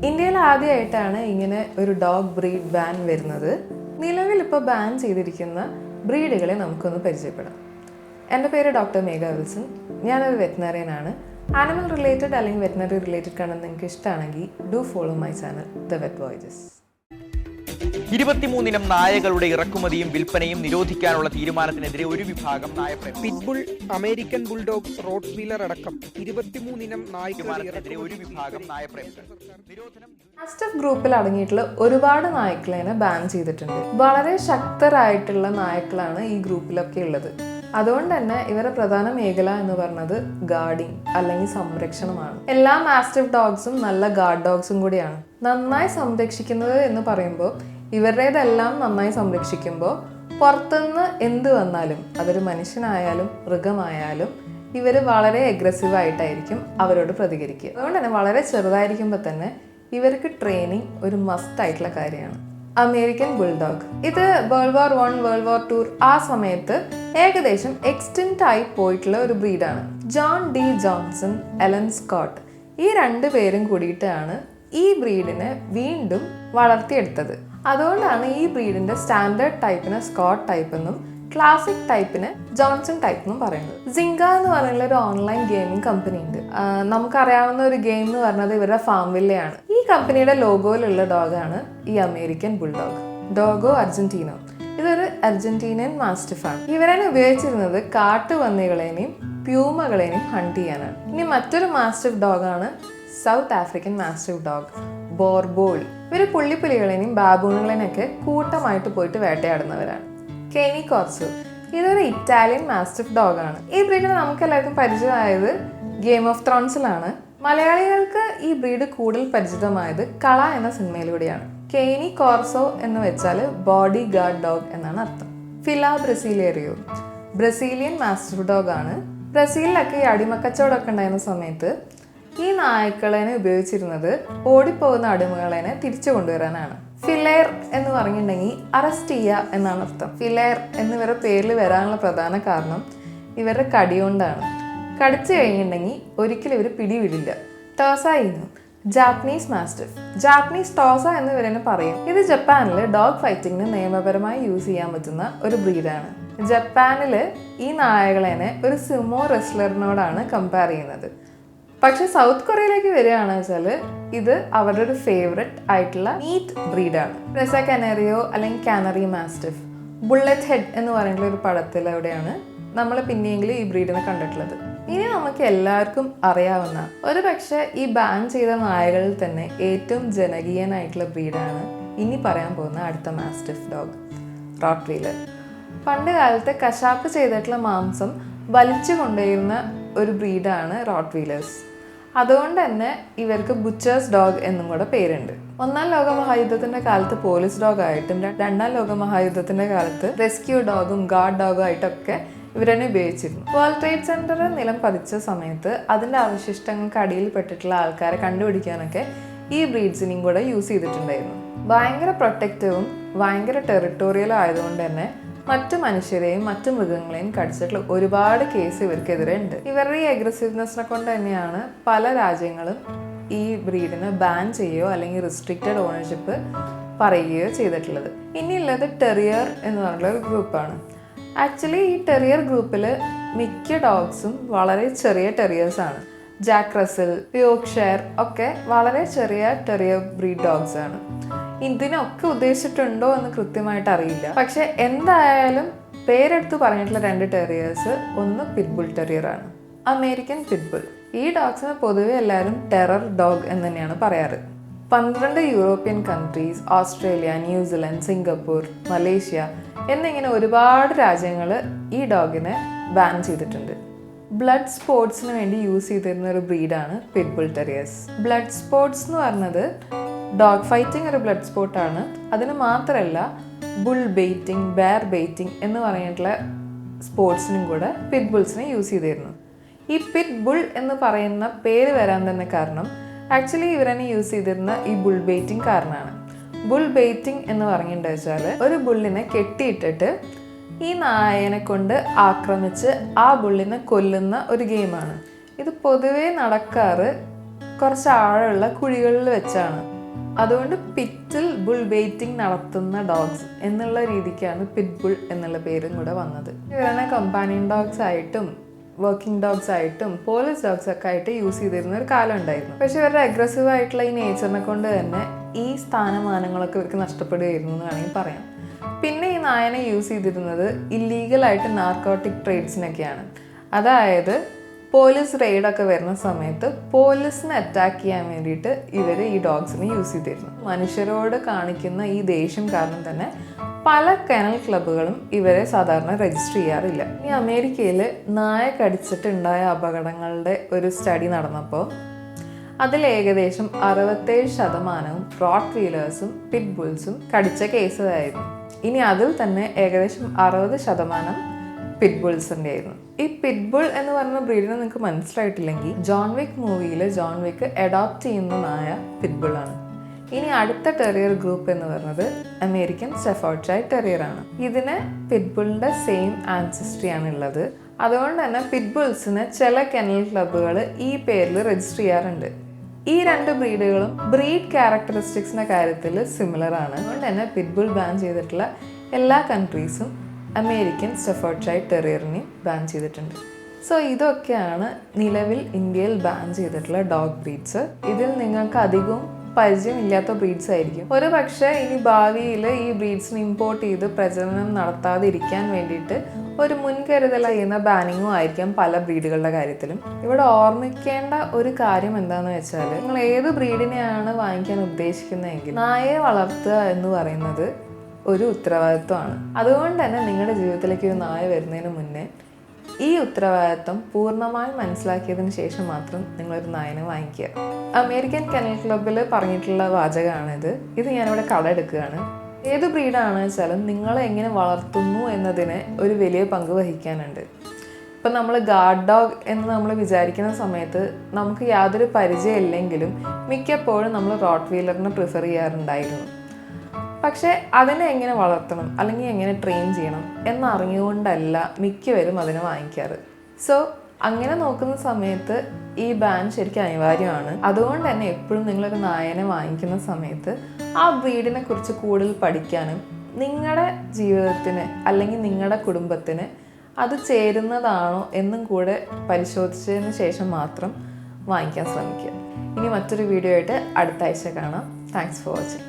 ഇന്ത്യയിൽ ആദ്യമായിട്ടാണ് ഇങ്ങനെ ഒരു ഡോഗ് ബ്രീഡ് ബാൻ വരുന്നത്. നിലവിൽ ഇപ്പോൾ ബാൻ ചെയ്തിരിക്കുന്ന ബ്രീഡുകളെ നമുക്കൊന്ന് പരിചയപ്പെടാം. എൻ്റെ പേര് ഡോക്ടർ മേഘ വിൽസൺ. ഞാനൊരു വെറ്റിനറിയനാണ്. ആനിമൽ റിലേറ്റഡ് അല്ലെങ്കിൽ വെറ്റിനറി റിലേറ്റഡ് കാണാൻ നിങ്ങൾക്ക് ഇഷ്ടമാണെങ്കിൽ do follow my channel the vet voyages. 23 ഇനം നായകളുടെ ഇറക്കുമതിയും വിൽപ്പനയും നിരോധിക്കാനുള്ള തീരുമാനത്തിനെതിരെ ഒരു വിഭാഗം നായപ്രേമികൾ pitbull, American bulldog, rottweiler അടക്കം 23 ഇനം നായ്ക്കളുടെ ഒരു വിഭാഗം നായപ്രേമികൾ മാസ്റ്റിഫ് ഗ്രൂപ്പിൽ അടങ്ങിയിട്ടുള്ള ഒരുപാട് നായ്ക്കളെ ബാൻ ചെയ്തിട്ടുണ്ട്. വളരെ ശക്തരായിട്ടുള്ള നായ്ക്കളാണ് ഈ ഗ്രൂപ്പിലൊക്കെ ഉള്ളത്. അതുകൊണ്ട് തന്നെ ഇവരുടെ പ്രധാന മേഖല എന്ന് പറയുന്നത് ഗാർഡിങ് അല്ലെങ്കിൽ സംരക്ഷണമാണ്. എല്ലാ മാസ്റ്റിഫ് ഡോഗ്സും നല്ല ഗാർഡ് ഡോഗ്സും കൂടിയാണ്. നന്നായി സംരക്ഷിക്കുന്നത് എന്ന് പറയുമ്പോൾ ഇവരുടേതെല്ലാം നന്നായി സംരക്ഷിക്കുമ്പോൾ പുറത്തുനിന്ന് എന്ത് വന്നാലും അതൊരു മനുഷ്യനായാലും മൃഗമായാലും ഇവർ വളരെ അഗ്രസീവായിട്ടായിരിക്കും അവരോട് പ്രതികരിക്കുക. അതുകൊണ്ട് തന്നെ വളരെ ചെറുതായിരിക്കുമ്പോൾ തന്നെ ഇവർക്ക് ട്രെയിനിങ് ഒരു മസ്റ്റ് ആയിട്ടുള്ള കാര്യമാണ്. അമേരിക്കൻ ബുൾഡോഗ് ഇത് വേൾഡ് വാർ 1, വേൾഡ് വാർ 2 ആ സമയത്ത് ഏകദേശം എക്സ്റ്റെൻറ്റ് ആയി പോയിട്ടുള്ള ഒരു ബ്രീഡാണ്. John D Johnson, Ellen Scott ഈ 2 പേരും കൂടിയിട്ടാണ് ഈ ബ്രീഡിനെ വീണ്ടും വളർത്തിയെടുത്തത്. അതുകൊണ്ടാണ് ഈ ബ്രീഡിന്റെ സ്റ്റാൻഡേർഡ് ടൈപ്പിന് സ്കോട്ട് ടൈപ്പ് എന്നും ക്ലാസിക് ടൈപ്പിന് ജോൺസൺ ടൈപ്പ് എന്നും പറയുന്നത്. സിങ്ക എന്ന് പറയുന്ന ഒരു ഓൺലൈൻ ഗെയിമിംഗ് കമ്പനി ഉണ്ട്. നമുക്കറിയാവുന്ന ഒരു ഗെയിം എന്ന് പറയുന്നത് ഇവരുടെ ഫാംവില്ലയാണ്. ഈ കമ്പനിയുടെ ലോഗോയിലുള്ള ഡോഗാണ് ഈ അമേരിക്കൻ ബുൾഡോഗ്, ഡോഗോ അർജന്റീനോ. ഇതൊരു അർജന്റീനിയൻ മാസ്റ്റിഫാണ്. ഇവരെ ഉപയോഗിച്ചിരുന്നത് കാട്ടുപന്നികളെയും പ്യൂമകളെയും ഹണ്ട് ചെയ്യാനാണ്. ഇനി മറ്റൊരു മാസ്റ്റിഫ് ഡോഗാണ് South African mastiff dog, boerboel. ഇവർ പുള്ളിപ്പുലികളെയും ബാബൂണുകളെയൊക്കെ കൂട്ടമായിട്ട് പോയിട്ട് വേട്ടയാടുന്നവരാണ്. കെനി കോർസോ ഇതൊരു ഇറ്റാലിയൻ മാസ്റ്റിഫ് ഡോഗാണ്. ഈ ബ്രീഡിനെ നമുക്ക് എല്ലാവർക്കും പരിചയമായത് ഗെയിം ഓഫ് ത്രോൺസിലാണ്. മലയാളികൾക്ക് ഈ ബ്രീഡ് കൂടുതൽ പരിചിതമായത് കള എന്ന സിനിമയിലൂടെയാണ്. കെനി കോർസോ എന്ന് വെച്ചാൽ ബോഡി ഗാർഡ് ഡോഗ് എന്നാണ് അർത്ഥം. ഫില ബ്രസീലേറിയോ ബ്രസീലിയൻ മാസ്റ്റിഫ് ഡോഗാണ്. ബ്രസീലിലൊക്കെ ഈ അടിമക്കച്ചവടമൊക്കെ ഉണ്ടായിരുന്ന സമയത്ത് ഈ നായ്ക്കളെ ഉപയോഗിച്ചിരുന്നത് ഓടിപ്പോകുന്ന അടിമകളെ തിരിച്ചു കൊണ്ടുവരാനാണ്. ഫിലെയർ എന്ന് പറഞ്ഞിട്ടുണ്ടെങ്കിൽ അറസ്റ്റ് ചെയ്യുക എന്നാണ് അർത്ഥം. ഫിലെയർ എന്നിവരുടെ പേരിൽ വരാനുള്ള പ്രധാന കാരണം ഇവരുടെ കടി കൊണ്ടാണ്. കടിച്ചു കഴിഞ്ഞിട്ടുണ്ടെങ്കിൽ ഒരിക്കലും ഇവർ പിടിവിടില്ല. Tosa Inu Japanese mastiff, Japanese Tosa എന്ന് ഇവരെന്നെ പറയും. ഇത് ജപ്പാനിൽ ഡോഗ് ഫൈറ്റിങ്ങിന് നിയമപരമായി യൂസ് ചെയ്യാൻ പറ്റുന്ന ഒരു ബ്രീഡാണ്. ജപ്പാനിൽ ഈ നായകളെ ഒരു സുമോ റെസ്ലറിനോടാണ് കമ്പയർ ചെയ്യുന്നത്. പക്ഷെ സൗത്ത് കൊറിയയിലേക്ക് വരികയാണെന്ന് വെച്ചാൽ ഇത് അവരുടെ ഒരു ഫേവററ്റ് ആയിട്ടുള്ള മീറ്റ് ബ്രീഡാണ്. റെസ കനറിയോ അല്ലെങ്കിൽ കാനറി മാസ്റ്റിഫ്. ബുള്ളറ്റ് ഹെഡ് എന്ന് പറയുന്ന ഒരു പടത്തിലൂടെയാണ് നമ്മൾ പിന്നെയെങ്കിലും ഈ ബ്രീഡിനെ കണ്ടിട്ടുള്ളത്. ഇനി നമുക്ക് എല്ലാവർക്കും അറിയാവുന്ന ഒരു പക്ഷേ ഈ ബാൻ ചെയ്ത നായകളിൽ തന്നെ ഏറ്റവും ജനകീയനായിട്ടുള്ള ബ്രീഡാണ് ഇനി പറയാൻ പോകുന്ന അടുത്ത മാസ്റ്റിഫ് ഡോഗ്, റോട്ട് വീലർ. പണ്ട് കാലത്ത് കശാപ്പ് ചെയ്തിട്ടുള്ള മാംസം വലിച്ചു കൊണ്ടുവരുന്ന ഒരു ബ്രീഡാണ് റോട്ട് വീലേഴ്സ്. അതുകൊണ്ട് തന്നെ ഇവർക്ക് ബുച്ചേഴ്സ് ഡോഗ് എന്നും കൂടെ പേരുണ്ട്. 1ാം ലോക മഹായുദ്ധത്തിന്റെ കാലത്ത് പോലീസ് ഡോഗ് ആയിട്ടും 2ാം ലോക മഹായുദ്ധത്തിന്റെ കാലത്ത് റെസ്ക്യൂ ഡോഗും ഗാർഡ് ഡോഗും ആയിട്ടൊക്കെ ഇവരെന്നെ ഉപയോഗിച്ചിരുന്നു. വേൾഡ് ട്രേഡ് സെന്റർ നിലം പതിച്ച സമയത്ത് അതിന്റെ അവശിഷ്ടങ്ങൾക്ക് അടിയിൽ പെട്ടിട്ടുള്ള ആൾക്കാരെ കണ്ടുപിടിക്കാനൊക്കെ ഈ ബ്രീഡ്സിനെയും കൂടെ യൂസ് ചെയ്തിട്ടുണ്ടായിരുന്നു. ഭയങ്കര പ്രൊട്ടക്റ്റീവും ഭയങ്കര ടെറിട്ടോറിയലും ആയതുകൊണ്ട് തന്നെ മറ്റു മനുഷ്യരെയും മറ്റു മൃഗങ്ങളെയും കടിച്ചിട്ടുള്ള ഒരുപാട് കേസ് ഇവർക്കെതിരെ ഉണ്ട്. ഇവരുടെ ഈ അഗ്രസീവ്നെസ്സിനെ കൊണ്ട് തന്നെയാണ് പല രാജ്യങ്ങളും ഈ ബ്രീഡിനെ ബാൻ ചെയ്യുകയോ അല്ലെങ്കിൽ റിസ്ട്രിക്റ്റഡ് ഓണർഷിപ്പ് പറയുകയോ ചെയ്തിട്ടുള്ളത്. ഇനിയുള്ളത് ടെറിയർ എന്ന് പറഞ്ഞുള്ള ഒരു ഗ്രൂപ്പാണ്. ആക്ച്വലി ഈ ടെറിയർ ഗ്രൂപ്പിൽ മിക്ക ഡോഗ്സും വളരെ ചെറിയ ടെറിയേഴ്സാണ്. ജാക്ക് റസൽ, യോർക്ക്ഷയർ ഒക്കെ വളരെ ചെറിയ ടെറിയർ ബ്രീഡ് ഡോഗ്സ് ആണ്. ഇതിനൊക്കെ ഉദ്ദേശിച്ചിട്ടുണ്ടോ എന്ന് കൃത്യമായിട്ട് അറിയില്ല. പക്ഷെ എന്തായാലും പേരെടുത്ത് പറഞ്ഞിട്ടുള്ള 2 ടെറിയേഴ്സ്, ഒന്ന് പിറ്റ്ബുൾ ടെറിയർ ആണ്, അമേരിക്കൻ പിറ്റ്ബുൾ. ഈ ഡോഗ്സിനെ പൊതുവെ എല്ലാവരും ടെറർ ഡോഗ് എന്ന് തന്നെയാണ് പറയാറ്. 12 European countries, Australia, New Zealand, Singapore, Malaysia എന്നിങ്ങനെ ഒരുപാട് രാജ്യങ്ങൾ ഈ ഡോഗിനെ ബാൻ ചെയ്തിട്ടുണ്ട്. ബ്ലഡ് സ്പോർട്സിന് വേണ്ടി യൂസ് ചെയ്തിരുന്ന ഒരു ബ്രീഡാണ് പിറ്റ്ബുൾ ടെറിയേഴ്സ്. ബ്ലഡ് സ്പോർട്സ് എന്ന് പറഞ്ഞത് ഡോഗ് ഫൈറ്റിംഗ് ഒരു ബ്ലഡ് സ്പോർട്ടാണ്. അതിന് മാത്രമല്ല ബുൾ ബെയ്റ്റിംഗ്, ബെയർ ബെയ്റ്റിംഗ് എന്ന് പറഞ്ഞിട്ടുള്ള സ്പോർട്സിനും കൂടെ പിറ്റ്ബുൾസിനെ യൂസ് ചെയ്തിരുന്നു. ഈ പിറ്റ്ബുൾ എന്ന് പറയുന്ന പേര് വരാൻ തന്നെ കാരണം ആക്ച്വലി ഇവരെന്നെ യൂസ് ചെയ്തിരുന്ന ഈ ബുൾ ബെയ്റ്റിംഗ് കാരണമാണ്. ബുൾ ബെയ്റ്റിംഗ് എന്ന് പറഞ്ഞിട്ടുണ്ടെന്ന് വെച്ചാൽ ഒരു ബുള്ളിനെ കെട്ടിയിട്ടിട്ട് ഈ നായനെ കൊണ്ട് ആക്രമിച്ച് ആ ബുള്ളിനെ കൊല്ലുന്ന ഒരു ഗെയിമാണ്. ഇത് പൊതുവേ നടക്കാറ് കുറച്ച് ആഴമുള്ള കുഴികളിൽ വെച്ചാണ്. അതുകൊണ്ട് പിറ്റിൽ ബുൾ ബെയ്റ്റിംഗ് നടത്തുന്ന ഡോഗ്സ് എന്നുള്ള രീതിക്കാണ് പിറ്റ് ബുൾ എന്നുള്ള പേരും കൂടെ വന്നത്. ഇവരെ കമ്പാനിയൻ ഡോഗ്സ് ആയിട്ടും വർക്കിംഗ് ഡോഗ്സ് ആയിട്ടും പോലീസ് ഡോഗ്സ് ഒക്കെ ആയിട്ട് യൂസ് ചെയ്തിരുന്ന ഒരു കാലം ഉണ്ടായിരുന്നു. പക്ഷെ ഇവരുടെ അഗ്രസീവ് ആയിട്ടുള്ള ഈ നേച്ചറിനെ കൊണ്ട് തന്നെ ഈ സ്ഥാനമാനങ്ങളൊക്കെ ഇവർക്ക് നഷ്ടപ്പെടുകയായിരുന്നു എന്ന് വേണമെങ്കിൽ പറയാം. പിന്നെ ഈ നായനെ യൂസ് ചെയ്തിരുന്നത് ഇല്ലീഗലായിട്ട് നാർക്കോട്ടിക് ട്രേഡ്സിനൊക്കെയാണ്. അതായത് പോലീസ് റെയ്ഡൊക്കെ വരുന്ന സമയത്ത് പോലീസിനെ അറ്റാക്ക് ചെയ്യാൻ വേണ്ടിയിട്ട് ഇവർ ഈ ഡോഗ്സിനെ യൂസ് ചെയ്തിരുന്നു. മനുഷ്യരോട് കാണിക്കുന്ന ഈ ദേഷ്യം കാരണം തന്നെ പല കെനൽ ക്ലബ്ബുകളും ഇവരെ സാധാരണ രജിസ്റ്റർ ചെയ്യാറില്ല. ഈ അമേരിക്കയിൽ നായ കടിച്ചിട്ടുണ്ടായ അപകടങ്ങളുടെ ഒരു സ്റ്റഡി നടന്നപ്പോൾ അതിൽ ഏകദേശം 67% റോട്ട് വീലേഴ്സും പിറ്റ് ബുൾസും കടിച്ച കേസായിരുന്നു. ഇനി അതിൽ തന്നെ ഏകദേശം 60% പിറ്റ് ബുൾസിൻ്റെ ആയിരുന്നു. ഈ പിറ്റ് ബുൾ എന്ന് പറഞ്ഞ ബ്രീഡിനെ നിങ്ങൾക്ക് മനസ്സിലായിട്ടില്ലെങ്കിൽ ജോൺ വിക്ക് മൂവിയിൽ ജോൺ വിക്ക് അഡോപ്റ്റ് ചെയ്യുന്ന നായ പിറ്റ് ബുള്ളാണ്. ഇനി അടുത്ത ടെറിയർ ഗ്രൂപ്പ് എന്ന് പറയുന്നത് അമേരിക്കൻ ഷെഫേർഡ്ഷയർ ടെറിയർ ആണ്. ഇതിന് പിറ്റ് ബുളിൻ്റെ സെയിം ആൻസിസ്ട്രി ആണ് ഉള്ളത്. അതുകൊണ്ട് തന്നെ പിറ്റ് ബുൾസിന് ചില കെനൽ ക്ലബ്ബുകൾ ഈ പേരിൽ രജിസ്റ്റർ ചെയ്യാറുണ്ട്. ഈ രണ്ട് ബ്രീഡുകളും ബ്രീഡ് ക്യാരക്ടറിസ്റ്റിക്സിൻ്റെ കാര്യത്തിൽ സിമിലർ ആണ്. അതുകൊണ്ട് തന്നെ പിറ്റ് ബുൾ ബാൻ ചെയ്തിട്ടുള്ള എല്ലാ കൺട്രീസും അമേരിക്കൻ ഷെഫേർഡ്ഷയർ ടെറിയറിനെയും ബാൻ ചെയ്തിട്ടുണ്ട്. സോ ഇതൊക്കെയാണ് നിലവിൽ ഇന്ത്യയിൽ ബാൻ ചെയ്തിട്ടുള്ള ഡോഗ് ബ്രീഡ്സ്. ഇതിൽ നിങ്ങൾക്ക് അധികവും പരിചയമില്ലാത്ത ബ്രീഡ്സ് ആയിരിക്കും. ഒരു പക്ഷേ ഇനി ഭാവിയിൽ ഈ ബ്രീഡ്സിന് ഇമ്പോർട്ട് ചെയ്ത് പ്രജനനം നടത്താതിരിക്കാൻ വേണ്ടിയിട്ട് ഒരു മുൻകരുതൽ ചെയ്യുന്ന ബാനിങ്ങും ആയിരിക്കാം പല ബ്രീഡുകളുടെ കാര്യത്തിലും. ഇവിടെ ഓർമ്മിക്കേണ്ട ഒരു കാര്യം എന്താണെന്ന് വെച്ചാൽ, നിങ്ങൾ ഏത് ബ്രീഡിനെയാണ് വാങ്ങിക്കാൻ ഉദ്ദേശിക്കുന്നതെങ്കിൽ നായയെ വളർത്തുക എന്ന് പറയുന്നത് ഒരു ഉത്തരവാദിത്വമാണ്. അതുകൊണ്ട് തന്നെ നിങ്ങളുടെ ജീവിതത്തിലേക്ക് ഒരു നായ വരുന്നതിന് മുന്നേ ഈ ഉത്തരവാദിത്വം പൂർണ്ണമായും മനസ്സിലാക്കിയതിന് ശേഷം മാത്രം നിങ്ങളൊരു നായനെ വാങ്ങിക്കുക. അമേരിക്കൻ കെനൽ ക്ലബ്ബിൽ പറഞ്ഞിട്ടുള്ള വാചകമാണിത്. ഇത് ഞാനിവിടെ കടമെടുക്കുകയാണ്. ഏത് ബ്രീഡാണെന്ന് വെച്ചാലും നിങ്ങളെ എങ്ങനെ വളർത്തുന്നു എന്നതിന് ഒരു വലിയ പങ്ക് വഹിക്കാനുണ്ട്. ഇപ്പം നമ്മൾ ഗാർഡ് ഡോഗ് എന്ന് നമ്മൾ വിചാരിക്കുന്ന സമയത്ത് നമുക്ക് യാതൊരു പരിചയമില്ലെങ്കിലും മിക്കപ്പോഴും നമ്മൾ റോട്ട് വീലറിനെ പ്രിഫർ ചെയ്യാറുണ്ടായിരുന്നു. പക്ഷേ അതിനെ എങ്ങനെ വളർത്തണം അല്ലെങ്കിൽ എങ്ങനെ ട്രെയിൻ ചെയ്യണം എന്നറിഞ്ഞുകൊണ്ടല്ല മിക്കവരും അതിനെ വാങ്ങിക്കാറ്. സോ അങ്ങനെ നോക്കുന്ന സമയത്ത് ഈ ബാൻ ശരിക്കും അനിവാര്യമാണ്. അതുകൊണ്ട് തന്നെ എപ്പോഴും നിങ്ങളൊരു നായനെ വാങ്ങിക്കുന്ന സമയത്ത് ആ ബ്രീഡിനെ കുറിച്ച് കൂടുതൽ പഠിക്കാനും നിങ്ങളുടെ ജീവിതത്തിന് അല്ലെങ്കിൽ നിങ്ങളുടെ കുടുംബത്തിന് അത് ചേരുന്നതാണോ എന്നും കൂടെ പരിശോധിച്ചതിന് ശേഷം മാത്രം വാങ്ങിക്കാൻ ശ്രമിക്കുക. ഇനി മറ്റൊരു വീഡിയോ ആയിട്ട് അടുത്ത ആഴ്ച കാണാം. Thanks for watching.